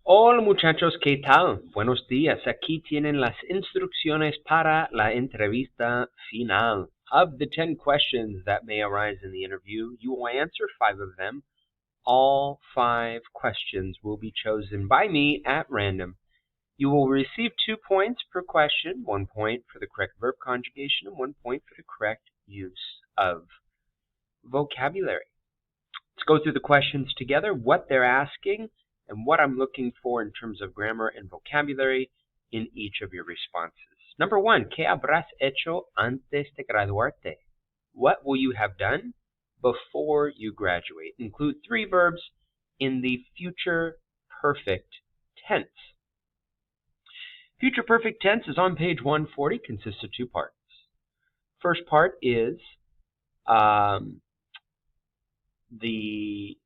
Hola muchachos, ¿qué tal? Buenos días. Aquí tienen las instrucciones para la entrevista final. Of the 10 questions that may arise in the interview, you will answer 5 of them. All 5 questions will be chosen by me at random. You will receive 2 points per question, 1 point for the correct verb conjugation and 1 point for the correct use of vocabulary. Let's go through the questions together, what they're asking, and what I'm looking for in terms of grammar and vocabulary in each of your responses. Number 1, ¿qué habrás hecho antes de graduarte? What will you have done before you graduate? Include 3 verbs in the future perfect tense. Future perfect tense is on page 140, consists of 2 parts. First part is the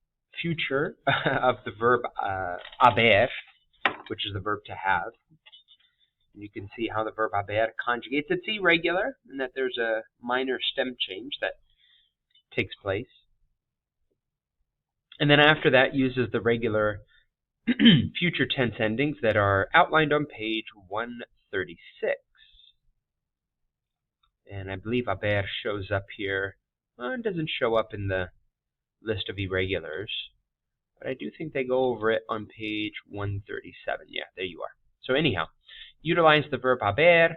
future of the verb haber, which is the verb to have. And you can see how the verb haber conjugates. It's irregular in that there's a minor stem change that takes place. And then after that uses the regular future tense endings that are outlined on page 136. And I believe haber shows up here. Well, it doesn't show up in the list of irregulars, but I do think they go over it on page 137. Yeah, there you are. So anyhow, utilize the verb haber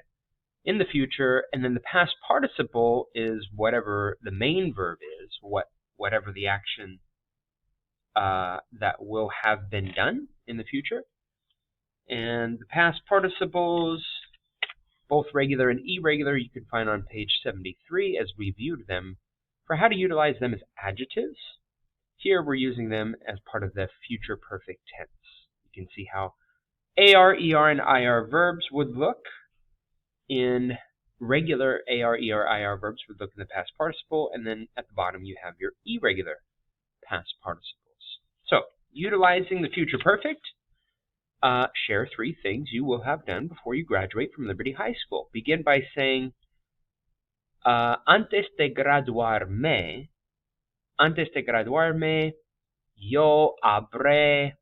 in the future, and then the past participle is whatever the main verb is, whatever the action that will have been done in the future. And the past participles, both regular and irregular, you can find on page 73 as we viewed them for how to utilize them as adjectives. Here we're using them as part of the future perfect tense. You can see how AR, ER, and IR verbs would look in regular AR, ER, IR verbs would look in the past participle, and then at the bottom you have your irregular past participles. So, utilizing the future perfect, share 3 things you will have done before you graduate from Liberty High School. Begin by saying, antes de graduarme, yo habré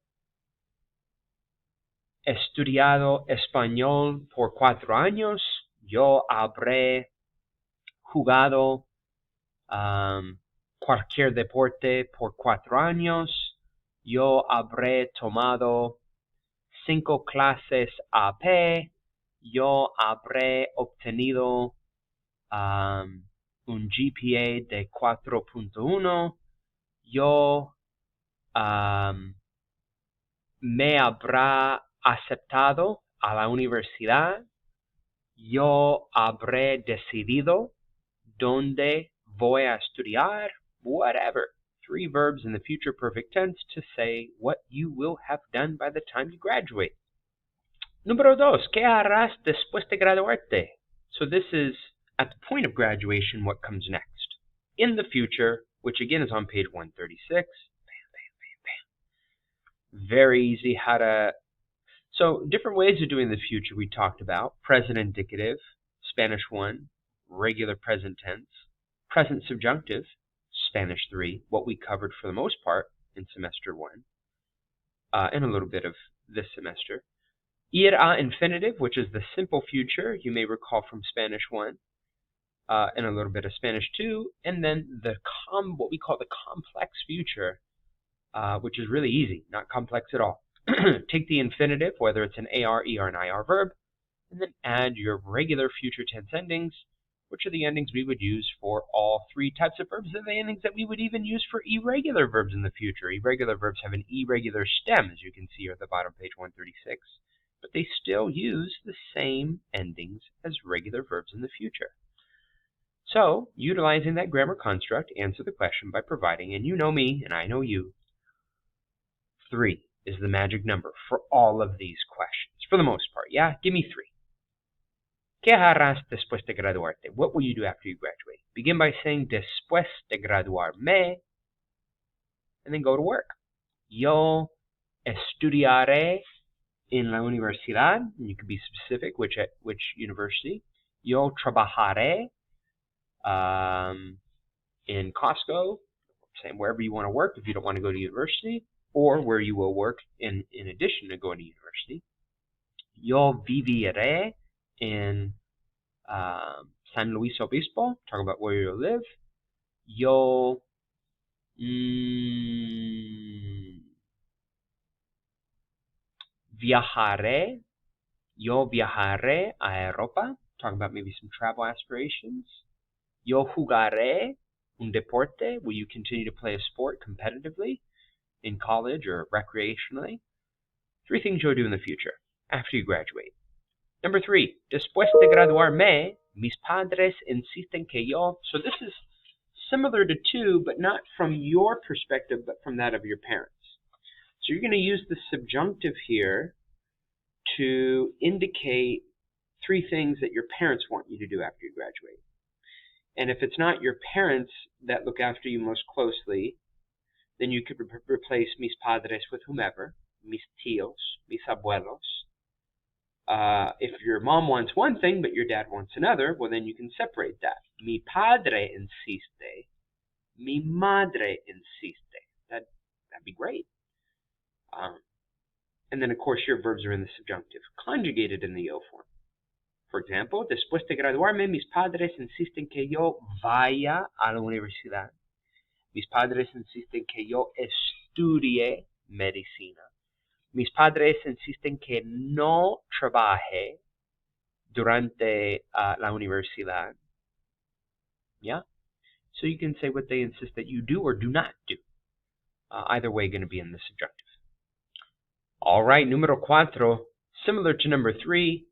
estudiado español por 4 años. Yo habré jugado cualquier deporte por 4 años. Yo habré tomado 5 clases AP. Yo habré obtenido un GPA de 4.1. Yo me habrá aceptado a la universidad. Yo habré decidido dónde voy a estudiar. Whatever. 3 verbs in the future perfect tense to say what you will have done by the time you graduate. Número 2. ¿Qué harás después de graduarte? So this is at the point of graduation what comes next. In the future, which again is on page 136. Very easy how to... So different ways of doing the future we talked about. Present indicative, Spanish 1, regular present tense, present subjunctive, Spanish 3, what we covered for the most part in semester 1, and a little bit of this semester. Ir a infinitive, which is the simple future, you may recall from Spanish 1, and a little bit of Spanish 2, and then the what we call the complex future, which is really easy, not complex at all. Take the infinitive, whether it's an AR, ER, and IR verb, and then add your regular future tense endings, which are the endings we would use for all 3 types of verbs. They're the endings that we would even use for irregular verbs in the future. Irregular verbs have an irregular stem, as you can see here at the bottom of page 136, but they still use the same endings as regular verbs in the future. So, utilizing that grammar construct, answer the question by providing, and you know me, and I know you, 3 is the magic number for all of these questions, for the most part. Yeah, give me 3. ¿Qué harás después de graduarte? What will you do after you graduate? Begin by saying después de graduarme, and then go to work. Yo estudiaré en la universidad. You can be specific, which university. Yo trabajaré in Costco, saying wherever you want to work if you don't want to go to university. or where you will work in addition to going to university. Yo viviré in San Luis Obispo, talk about where you'll live. Yo viajaré a Europa, talking about maybe some travel aspirations. Yo jugaré un deporte, will you continue to play a sport competitively in college or recreationally? 3 things you'll do in the future after you graduate. Number 3, después de graduarme, mis padres insisten que yo. So this is similar to 2, but not from your perspective, but from that of your parents. So you're going to use the subjunctive here to indicate 3 things that your parents want you to do after you graduate. And if it's not your parents that look after you most closely, then you could replace mis padres with whomever, mis tíos, mis abuelos. If your mom wants one thing but your dad wants another, well then you can separate that. Mi padre insiste, mi madre insiste. That'd be great. And then of course your verbs are in the subjunctive, conjugated in the yo form. For example, después de graduarme, mis padres insisten que yo vaya a la universidad. Mis padres insisten que yo estudie medicina. Mis padres insisten que no trabaje durante la universidad. Yeah? So you can say what they insist that you do or do not do. Either way, going to be in the subjunctive. All right, número 4. Similar to number 3,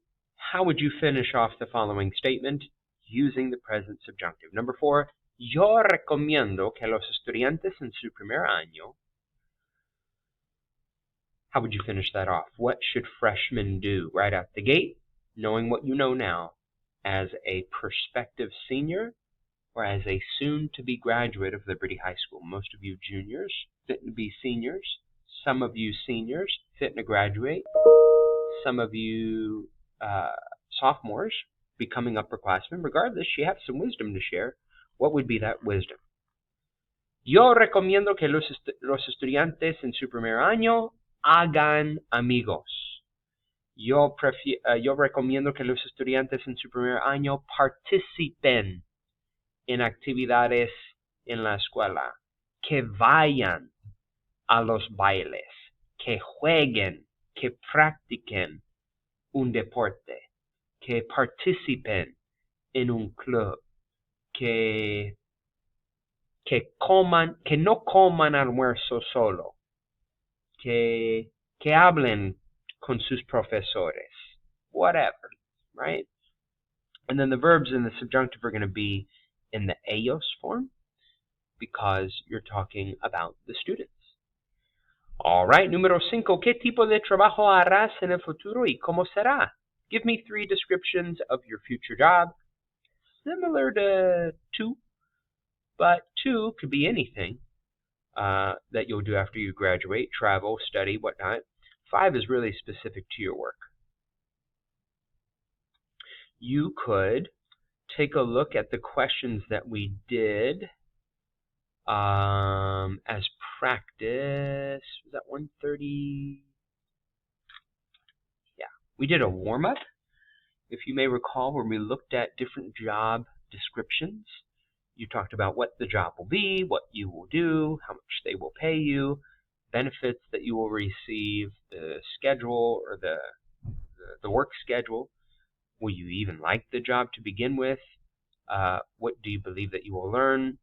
how would you finish off the following statement using the present subjunctive? Number 4, yo recomiendo que los estudiantes en su primer año. How would you finish that off? What should freshmen do right out the gate, knowing what you know now, as a prospective senior or as a soon-to-be graduate of Liberty High School? Most of you juniors fit to be seniors. Some of you seniors fit to graduate. Some of you sophomores becoming upperclassmen. Regardless, you have some wisdom to share. What would be that wisdom? Yo recomiendo que los estudiantes en su primer año hagan amigos. Yo recomiendo que los estudiantes en su primer año participen en actividades en la escuela, que vayan a los bailes, que jueguen, que practiquen un deporte, que participen en un club, que no coman almuerzo solo, que hablen con sus profesores, whatever, right? And then the verbs in the subjunctive are going to be in the ellos form because you're talking about the students. All right, número 5. ¿Qué tipo de trabajo harás en el futuro y cómo será? Give me 3 descriptions of your future job. Similar to 2, but 2 could be anything that you'll do after you graduate, travel, study, whatnot. 5 is really specific to your work. You could take a look at the questions that we did as practice. Was that 130? Yeah, we did a warm-up. If you may recall, when we looked at different job descriptions, you talked about what the job will be, what you will do, how much they will pay you, benefits that you will receive, the schedule or the work schedule. Will you even like the job to begin with? What do you believe that you will learn?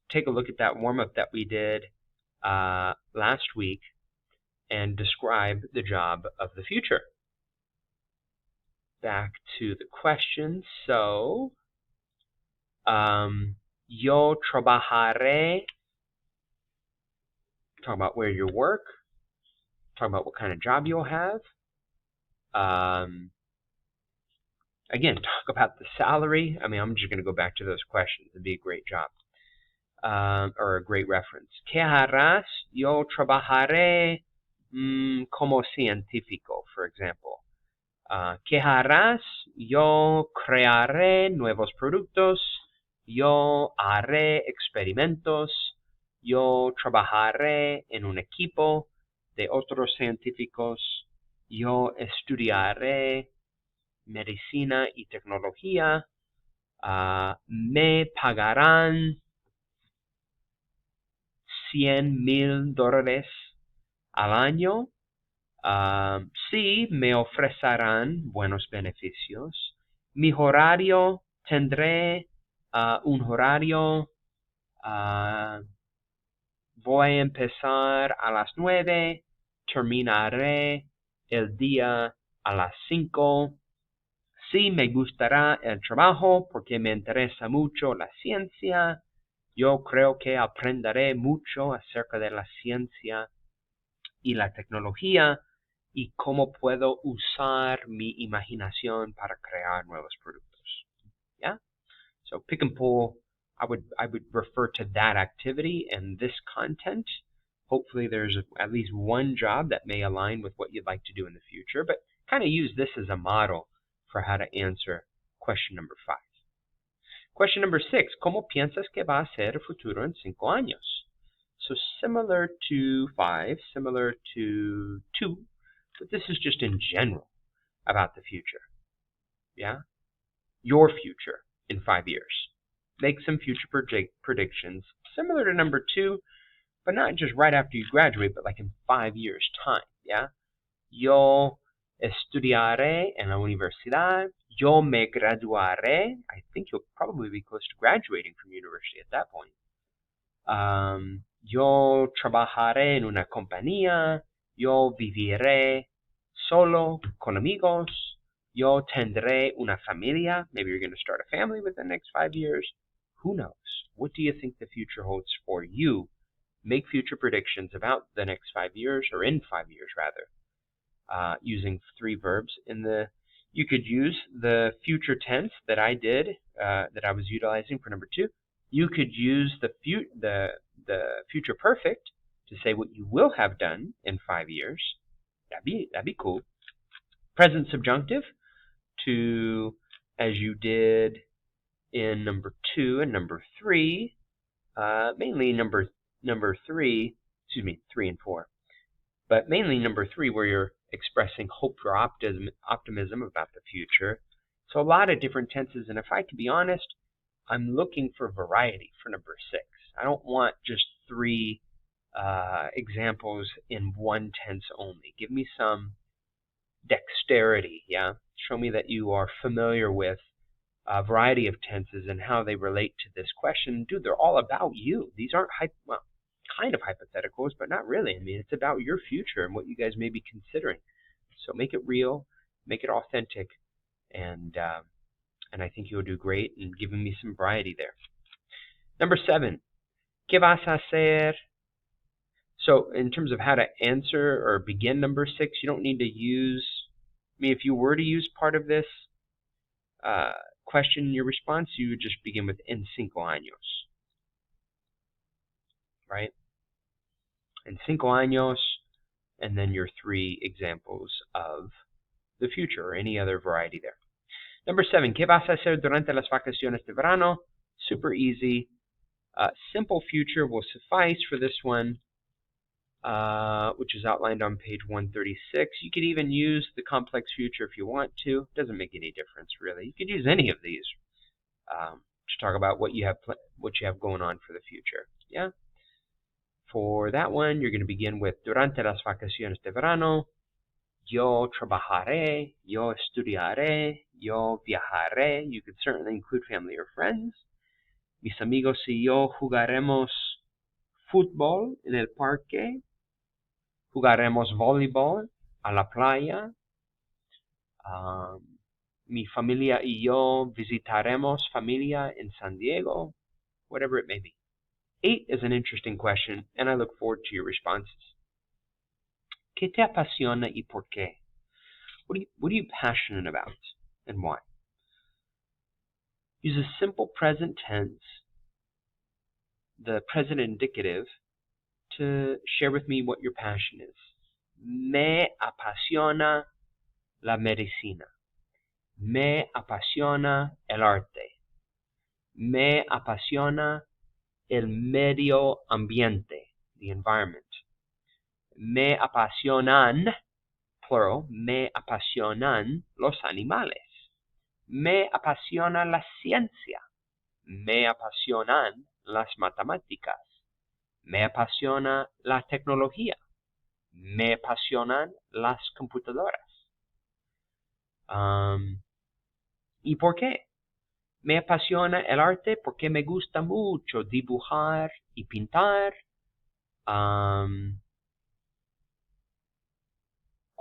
Take a look at that warm-up that we did last week and describe the job of the future. Back to the question. So, yo trabajaré. Talk about where you work. Talk about what kind of job you'll have. Again, talk about the salary. I mean, I'm just going to go back to those questions. It'd be a great job. Or a great reference. ¿Qué harás? Yo trabajaré como científico, for example. ¿Qué harás? Yo crearé nuevos productos. Yo haré experimentos. Yo trabajaré en un equipo. de otros científicos. Yo estudiaré medicina y tecnología. Me pagarán $100,000 al año. Sí, me ofrecerán buenos beneficios. Mi horario, tendré un horario. Voy a empezar a las 9, terminaré el día a las 5. Sí, me gustará el trabajo porque me interesa mucho la ciencia. Yo creo que aprenderé mucho acerca de la ciencia y la tecnología y cómo puedo usar mi imaginación para crear nuevos productos. Yeah? So pick and pull, I would refer to that activity and this content. Hopefully there's at least one job that may align with what you'd like to do in the future, but kind of use this as a model for how to answer question number 5. Question number 6, ¿cómo piensas que va a ser el futuro en 5 años? So similar to 5, similar to 2, but this is just in general about the future. Yeah? Your future in 5 years. Make some future predictions, similar to number 2, but not just right after you graduate, but like in 5 years' time. Yeah? Yo estudiaré en la universidad. Yo me graduaré. I think you'll probably be close to graduating from university at that point. Yo trabajaré en una compañía. Yo viviré solo con amigos. Yo tendré una familia. Maybe you're going to start a family within the next 5 years. Who knows? What do you think the future holds for you? Make future predictions about the next 5 years, or in 5 years rather, using 3 verbs. You could use the future tense that I did, that I was utilizing for number 2. You could use the future perfect to say what you will have done in 5 years. That'd be cool. Present subjunctive to, as you did in number 2 and number 3, mainly number 3, 3 and 4, but mainly number 3 where you're expressing hope or optimism about the future. So a lot of different tenses, and if I can be honest, I'm looking for variety for number 6. I don't want just 3 examples in one tense only. Give me some dexterity, yeah? Show me that you are familiar with a variety of tenses and how they relate to this question. Dude, they're all about you. These aren't, kind of hypotheticals, but not really. I mean, it's about your future and what you guys may be considering. So make it real, make it authentic, and I think you'll do great in giving me some variety there. Number 7, ¿qué vas a hacer? So in terms of how to answer or begin number 6, you don't need to use, if you were to use part of this question in your response, you would just begin with en 5 años. Right? En 5 años, and then your 3 examples of the future or any other variety there. Number 7, ¿qué vas a hacer durante las vacaciones de verano? Super easy. Simple future will suffice for this one, which is outlined on page 136. You could even use the complex future if you want to. It doesn't make any difference, really. You could use any of these to talk about what you have going on for the future. Yeah. For that one, you're going to begin with durante las vacaciones de verano. Yo trabajaré. Yo estudiaré. Yo viajaré. You could certainly include family or friends. Mis amigos y yo jugaremos fútbol en el parque. Jugaremos voleibol a la playa. Mi familia y yo visitaremos familia en San Diego. Whatever it may be. 8 is an interesting question, and I look forward to your responses. ¿Qué te apasiona y por qué? What are you passionate about, and why? Use a simple present tense, the present indicative, to share with me what your passion is. Me apasiona la medicina. Me apasiona el arte. Me apasiona el medio ambiente, the environment. Me apasionan, plural, me apasionan los animales. Me apasiona la ciencia. Me apasionan las matemáticas. Me apasiona la tecnología. Me apasionan las computadoras. ¿Y por qué? Me apasiona el arte porque me gusta mucho dibujar y pintar.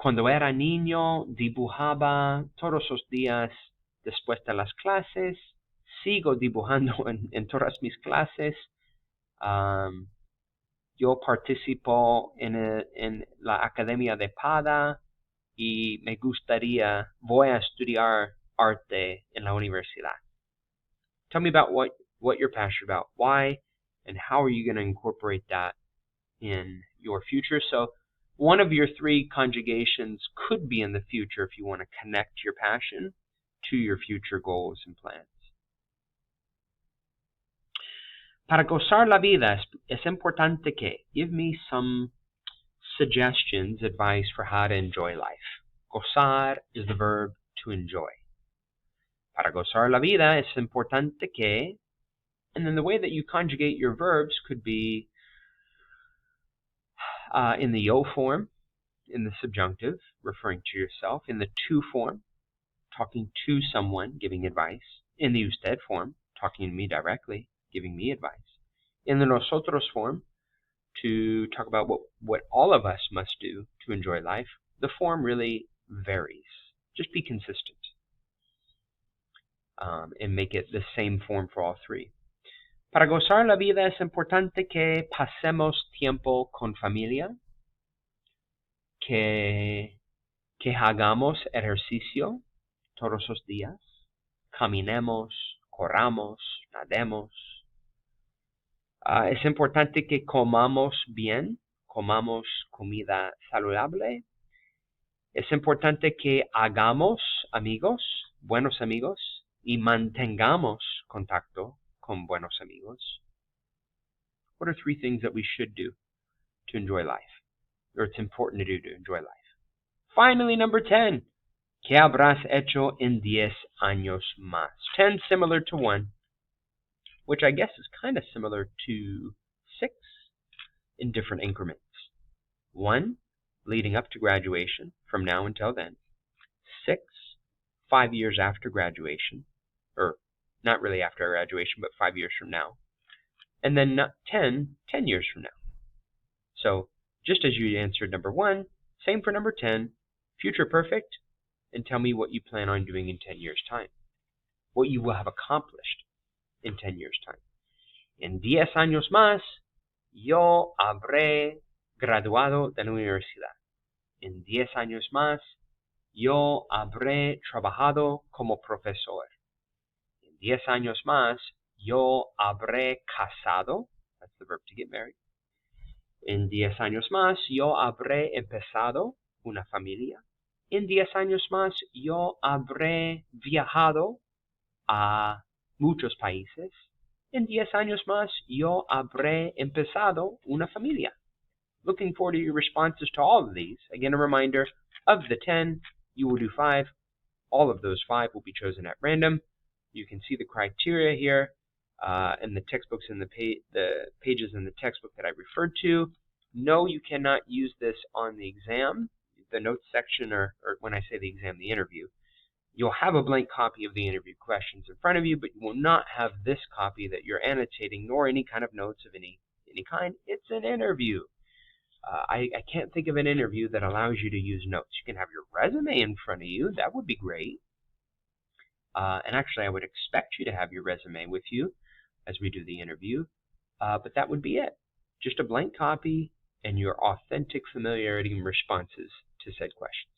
Cuando era niño dibujaba todos los días después de las clases. Sigo dibujando en todas mis clases. Yo participo en la Academia de Pada y voy a estudiar arte en la universidad. Tell me about what you're passionate about, why, and how are you going to incorporate that in your future. So one of your 3 conjugations could be in the future if you want to connect your passion to your future goals and plans. Para gozar la vida es importante que. Give me some suggestions, advice for how to enjoy life. Gozar is the verb to enjoy. Para gozar la vida es importante que. And then the way that you conjugate your verbs could be in the yo form, in the subjunctive, referring to yourself, in the to form, talking to someone, giving advice, in the usted form, talking to me directly, giving me advice, in the nosotros form, to talk about what all of us must do to enjoy life. The form really varies. Just be consistent and make it the same form for all 3. Para gozar la vida es importante que pasemos tiempo con familia, que hagamos ejercicio todos los días, caminemos, corramos, nademos. Es importante que comamos bien, comamos comida saludable. Es importante que hagamos amigos, buenos amigos, y mantengamos contacto con buenos amigos. What are 3 things that we should do to enjoy life? Or it's important to do to enjoy life. Finally, number 10. ¿Qué habrás hecho en 10 años más? 10 similar to 1, which I guess is kind of similar to 6 in different increments. 1, leading up to graduation, from now until then. 6, 5 years after graduation, or not really after graduation, but 5 years from now. And then 10 years from now. So just as you answered number 1, same for number 10, future perfect, and tell me what you plan on doing in 10 years' time. What you will have accomplished in 10 years' time. En 10 años más, yo habré graduado de la universidad. En 10 años más, yo habré trabajado como profesor. En 10 años más, yo habré casado. That's the verb to get married. En 10 años más, yo habré empezado una familia. En 10 años más, yo habré viajado a muchos países. En 10 años más, yo habré empezado una familia. Looking forward to your responses to all of these. Again, a reminder, of the 10, you will do 5. All of those 5 will be chosen at random. You can see the criteria here in the textbooks and the pages in the textbook that I referred to. No, you cannot use this on the exam, the notes section, or when I say the exam, the interview. You'll have a blank copy of the interview questions in front of you, but you will not have this copy that you're annotating, nor any kind of notes of any kind. It's an interview. I can't think of an interview that allows you to use notes. You can have your resume in front of you. That would be great. And actually, I would expect you to have your resume with you as we do the interview. But that would be it. Just a blank copy and your authentic familiarity and responses to said questions.